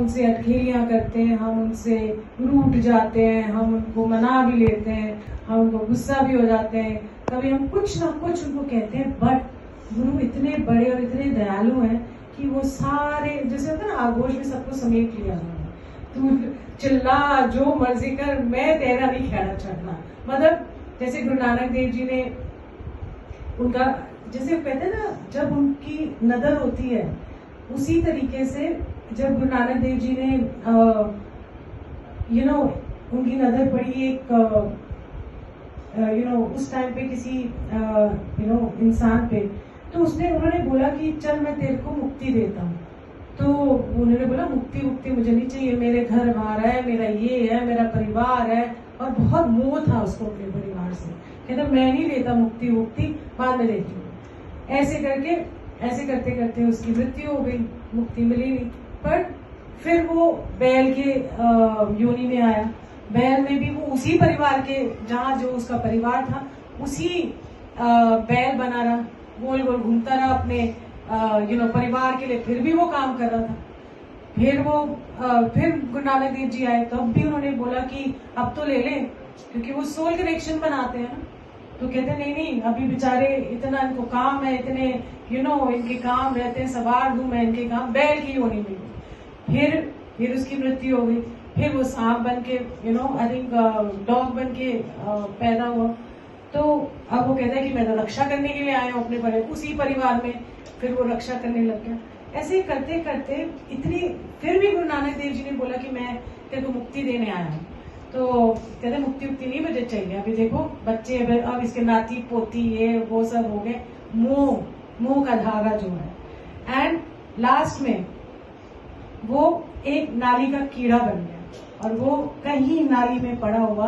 उनसे अटखेलियां करते हैं, हम उनसे रूठ जाते हैं, हम उनको मना भी लेते हैं, हम उनको गुस्सा भी हो जाते हैं, कभी हम कुछ ना कुछ उनको कहते हैं। बट गुरु इतने बड़े और इतने दयालु हैं कि वो सारे, जैसे होता है ना, आगोश में सबको समेट लिया उन्होंने। तू चिल्ला, जो मर्जी कर, मैं तेरा नहीं खैरा चढ़ना। मतलब जैसे गुरु नानक देव जी ने उनका, जैसे कहते हैं ना, जब उनकी नदर होती है, उसी तरीके से जब गुरु नानक देव जी ने उनकी नजर पड़ी एक उस टाइम पे किसी इंसान पे, तो उन्होंने बोला कि चल मैं तेरे को मुक्ति देता हूँ। तो उन्होंने बोला मुक्ति मुझे नहीं चाहिए, मेरे घर बार है, मेरा ये है, मेरा परिवार है, और बहुत मोह था उसको अपने परिवार से। कहता मैं नहीं लेता मुक्ति बाद में देती हूँ। ऐसे करते करते उसकी मृत्यु हो गई, मुक्ति मिली नहीं। पर फिर वो बैल के योनि में आया। बैल में भी वो उसी परिवार के, जहाँ जो उसका परिवार था, उसी बैल बना रहा, गोल गोल घूमता रहा अपने परिवार के लिए, फिर भी वो काम कर रहा था। फिर गुरु नानक देव जी आए, तब भी उन्होंने बोला कि अब तो ले लें, क्योंकि वो सोल कनेक्शन बनाते हैं ना। तो कहते नहीं, अभी बेचारे इतना इनको काम है, इतने इनके काम रहते हैं, सवार हूं मैं इनके काम। बैल की योनि में फिर उसकी मृत्यु हो गई। फिर वो सांप बन के आई थिंक डॉग बन के पैदा हुआ। तो अब वो कहता है कि मैं तो रक्षा करने के लिए आया हूँ अपने उसी परिवार में। फिर वो रक्षा करने लग गया। ऐसे करते करते फिर भी गुरु नानक देव जी ने बोला कि मैं तेरे को मुक्ति देने आया हूँ। तो कहते मुक्ति नहीं मुझे चाहिए, अभी देखो बच्चे, अब इसके नाती पोती ये वो सब हो गए, मोह का धागा जो है। एंड लास्ट में वो एक नाली का कीड़ा बन गया, और वो कहीं नाली में पड़ा हुआ।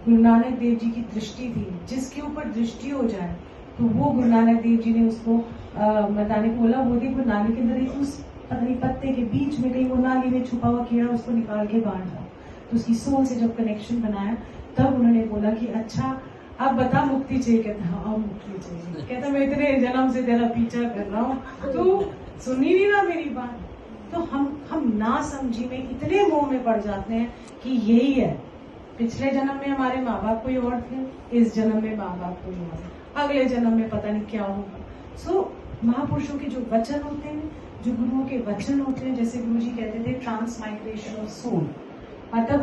गुरु नानक देव जी की दृष्टि थी, जिसके ऊपर दृष्टि हो जाए तो वो गुरु नानक देव जी ने उसको बताने को बोला, वो देखो नाली के अंदर एक उस पत्ते के बीच में कहीं वो नाली में छुपा हुआ कीड़ा, उसको निकाल के बांट दो। तो उसकी सोल से जब कनेक्शन बनाया, तब उन्होंने बोला कि अच्छा अब बता मुक्ति चाहिए। कहता हाँ मुक्ति चाहिए। कहता मैं इतने जन्म से तेरा पीछा कर रहा हूँ, तू सुन ही नहीं रहा मेरी बात। तो हम ना समझी में इतने मोह में पड़ जाते हैं कि यही है, पिछले जन्म में हमारे माँ बाप कोई और थे, इस जन्म में माँ बाप कोई और, अगले जन्म में पता नहीं क्या होगा। सो महापुरुषों के जो वचन होते हैं, जो गुरुओं के वचन होते हैं, जैसे गुरु जी कहते थे ट्रांसमाइग्रेशन ऑफ सोल, मतलब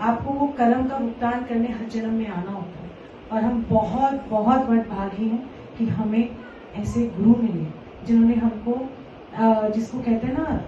आपको वो कर्म का भुगतान करने हर जन्म में आना होता है। और हम बहुत बहुत भागी हैं कि हमें ऐसे गुरु मिले जिन्होंने हमको, जिसको कहते हैं ना,